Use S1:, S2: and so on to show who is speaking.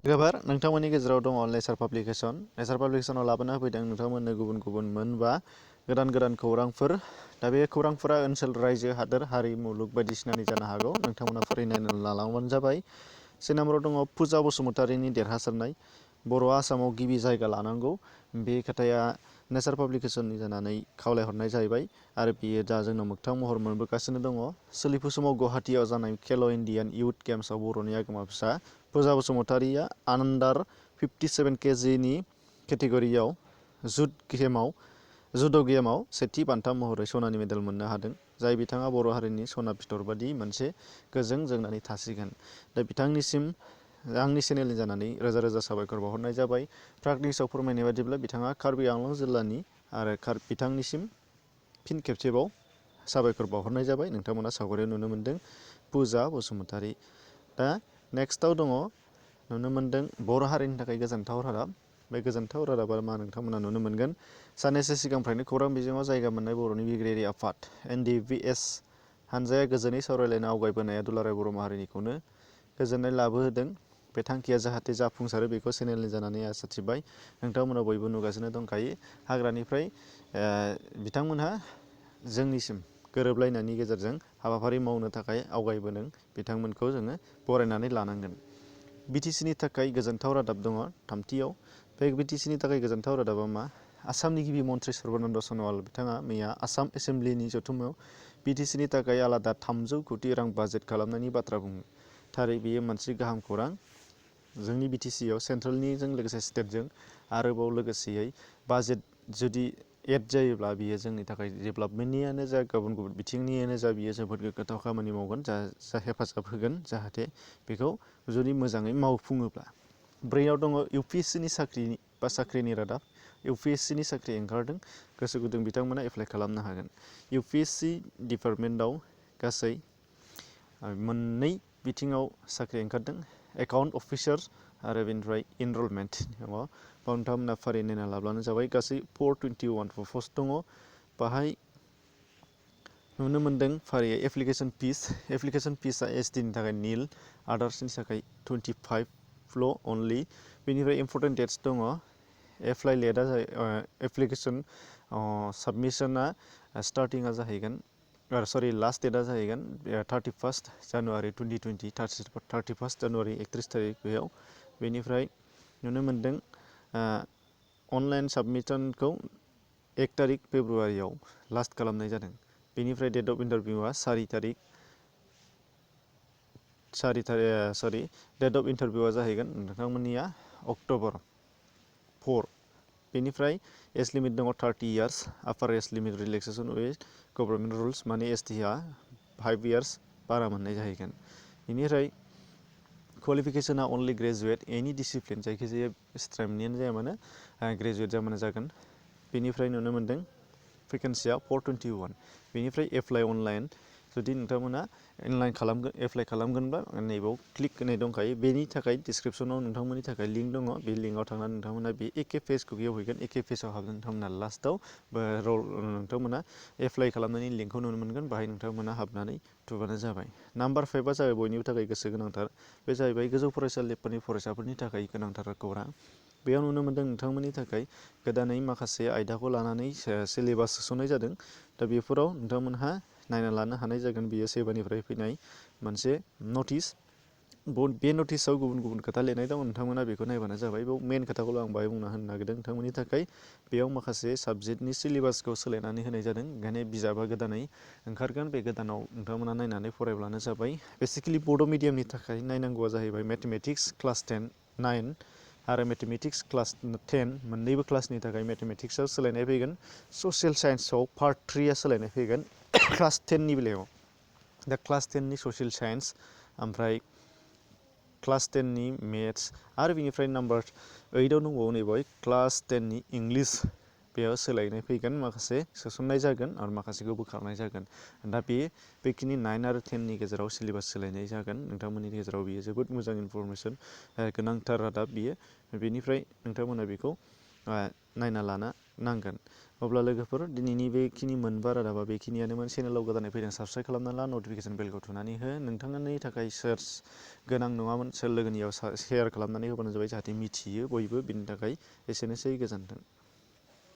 S1: गोबार नोंथांमोननि गेजेराव दङ नेचार पाब्लिकेसनाव लाबोना होफैदों नोंथांमोननो गुबुन गुबुन मोनबा गोदान खौरांफोर दा बे खौरांफोरा ओनसोल रायजो हादोर हारि मुलुग बायदिसिनानि जानो हागौ नोंथांमोना फरायनानै लालांबानो जाबाय। से नाम्बाराव दङ पुजा बसुमतारीनि देरहासारनाय बर'आ आसामाव गिबि जायगा लानांगौ बे खोथाया नेचार पाब्लिकेसननि जानानै खावलायहरनाय जाहैबाय आरो बियो दा जोंनाव मोगथां महर मोनबोगासिनो दङ। सोलिफु समाव गुवाहाटीआव जानाय खेल' इन्डियान इयुथ गेम्सआव बर'नि आगोमा फिसा पुजा बसुमतारीया आन्डार 57 केजिनि केटेगरियाव जुद' गेमाव सेथि बान्था महरै सनानि मेडेल मोननो हादों जाय बिथाङा बर' हारिनि सना फिथर बादि मोनसे गोजों जोंनानै थासिगोन। दा बिथांनिसिम आंनि चेनेलनि जानानै रोजा रोजा साबायखर बावहरनाय जाबाय। प्राग निउसआव फोरमायनाय बादिब्ला बिथाङा कार्बि आंलं जिल्लानि आरो बिथांनिसिम फिन खेबसेबाव साबायखर बावहरनाय जाबाय। नोंथांमोना सावगारियाव नुनो मोन्दों पुजा बसुमतारी। दा नेक्स्टआव दङ नुनो मोन्दों बर' हारिनि थाखाय गोजोनथाव रादाब। बे गोजोनथाव रादाबा मा नोंथांमोना नुनो मोनगोन। साननैसो सिगांनिफ्रायनो खौरां बिजोङाव जायगा मोननाय बर'नि बिग्रायारि आफाद NDVS हानजाया गोजोनै सावरायलायनो आवगायबोनाया दुलाराय बर' माहारिनिखौनो गोजोननाय लाबोहोदों। बे थांखिया जाहाथे जाफुंसारो बेखौ चेनेलनि जानानै आसा थिबाय। नोंथांमोना बयबो नुगासिनो दंखायो हाग्रानिफ्राय बिथांमोनहा जोंनिसिम गोरोबलायनायनि गेजेरजों हाबाफारि मावनो थाखाय आवगायबोदों बिथांमोनखौ जोङो बरायनानै लानांगोन। BTCनि थाखाय गोजोनथाव रादाब दङ थामथियाव। बे BTCनि थाखाय गोजोनथाव रादाबा मा आसामनि गिबि मन्त्रि सर्बानन्द सन'वाल बिथाङा मैया आसाम एसेम्ब्लिनि जथुम्मायाव BTCनि थाखाय आलादा 300 कोटि रां बाजेट खालामनायनि बाथ्रा बुङो। थारै बेयो मोनसे गाहाम खौरां। जोंनि BTCआव सेन्ट्रेलनिजों लोगोसे स्टेटजों आरोबाव लोगोसेयै बाजेट जुदि एड जायोब्ला बियो जोंनि थाखाय डेभेलपमेन्टनियानो जा गुबुन बिथिंनियानो जा बियो जोबोद गोग्गाथाव खामानि मावगोन जा हेफाजाब होगोन जाहाथे बेखौ जुदि मोजाङै मावफुङोब्ला। 4आव दङ UPSCनि साख्रिनि रादाब। UPSCनि साख्रि ओंखारदों गोसो गुदुं बिथांमोना एप्लाइ खालामनो हागोन। UPSC डिपार्टमेन्टआव गासै मोननै बिथिङाव साख्रि ओंखारदों एकाउन्ट अफिसार आरो बेनिफ्राय इनरलमेन्ट दङ। नोंथांमोना फारि नायना लाब्लानो जाबाय। गासै 421 पस्ट दङ। बाहाय नुनो मोन्दों फारियै एप्लिकेसन फिसआ STनि थाखाय निल आदार्सनि थाखाय 25ल' अनलि। बेनिफ्राय इम्परटेन्ट डेट्स दङ। एप्लिकेसन साबमिसना स्टार्टिङा जाहैगोन लास्ट डेटआ जाहैगोन 31 जानुवारि 2020 31 जानुवारि 31 तारिख बेयाव। बेनिफ्राय नुनो मोन्दों अनलाइन साबमिसनखौ 1 तारिख फेब्रुवारियाव लास्ट खालामनाय जादों। बेनिफ्राय डेट अफ इन्टारभिउआ डेट अफ इन्टारभिउआ जाहैगोन नोंथांमोननिया अक्ट'बर 4। बेनिफ्राय एज लिमिट दङ 30 इयार्स आपार age limit relaxation with government rules माने STआ 5 इयार्स बारा मोननाय जाहैगोन। बेनिफ्राय क्वालिफिकेसना अनलि ग्रेजुवेट एनि डिसिप्लिन जायखिजाया स्ट्रिमनियानो जाया मानो ग्रेजुवेट जाबानो जागोन। बेनिफ्राय नुनो मोन्दों भेकेन्सिया 421। बेनिफ्राय एप्लाइ अनलाइन जुदि नोंथांमोना एप्लाइ खालामगोनब्ला नैबाव क्लिक होनाय दंखायो। बेनि थाखाय डिसक्रिपसनाव नोंथांमोननि थाखाय लिंक दङ। बे लिंकआव थांनानै नोंथांमोना बे एखे पेजखौ बेवहैगोन। एखे पेजाव हाबनानै नोंथांमोना लास्टआव नोंथांमोना एप्लाइ खालामनायनि लिंकखौ नुनो मोनगोन। बाहाय नोंथांमोना हाबनानै थुबानो जाबाय। नाम्बार 5आ जाबाय बयनिबो थाखाय गोसो गोनांथार। बे जाहैबाय गोजौ फरायसालिफोरनि फरायसाफोरनि थाखाय गोनांथार खौरां। बेयाव नुनो मोन्दों नोंथांमोननि थाखाय गोदानै माखासे आयदाखौ लानानै सिलेबास सोसननाय जादों। दा बेफोराव नोंथांमोनहा नायना लानो हानाय जागोन। बियो सेबानिफ्राय फैनाय मोनसे नटिस। बे नटिसआव गुबुन गुबुन खोथा लिरनाय दं। नोंथांमोना बेखौ नायबानो जाबाय। बेयाव मेन खोथाखौल' आं बाहाय बुंना होनो नागिरदों नोंथांमोननि थाखाय। बेयाव माखासे साबजेक्टनि सिलेबासखौ सोलायनानै होनाय जादों। ओंखायनो बिजाबा गोदानै ओंखारगोन। बे गोदानाव नोंथांमोना नायनानै फरायब्लानो जाबाय। बेसिकेलि बड' मिडियामनि थाखाय नायनांगौआ जाहैबाय मेथमेटिक्स क्लास 9 आरो मेथमेटिक्स क्लास 10 मोननैबो क्लासनि थाखाय मेथमेटिक्सआव सोलायनाय फैगोन। ससियेल साइन्सआव पार्ट 3आ सोलायनाय फैगोन क्लास 10नि बेलायाव। दा क्लास 10नि ससियेल साइन्स ओमफ्राय क्लास 10नि मेथ्स आरो बेनिफ्राय नाम्बार 8आव दंबावो नैबाव क्लास 10नि इंलिस बेयाव सोलायनाय फैगोन। माखासे सोसननाय जागोन आरो माखासेखौ बोखारनाय जागोन। दा बेखिनि 9 आरो 10नि गेजेराव सिलेबास सोलायनाय जागोन। नोंथांमोननि गेजेराव बियो जोबोद मोजां इनफरमेसन गोनांथार रादाब बियो। बेनिफ्राय नोंथांमोना बेखौ नायना लाना नांगोन। अब्ला लोगोफोर दिनैनि बेखिनि मोनबा रादाबा बेखिनियानोमोन। चेनेलाव गोदानै फैदों साबस्क्राइब खालामना ला, नटिफिकेसन बेलखौ थुनानै हो। नोंथांनि थाखाय सोर्स गोनां नङामोन, सोर लोगोनियाव शेयार खालामनानै होबानो जाबाय जाहाथे मिथियो बयबो। बिनि थाखाय एसेनोसै, गोजोन्थों।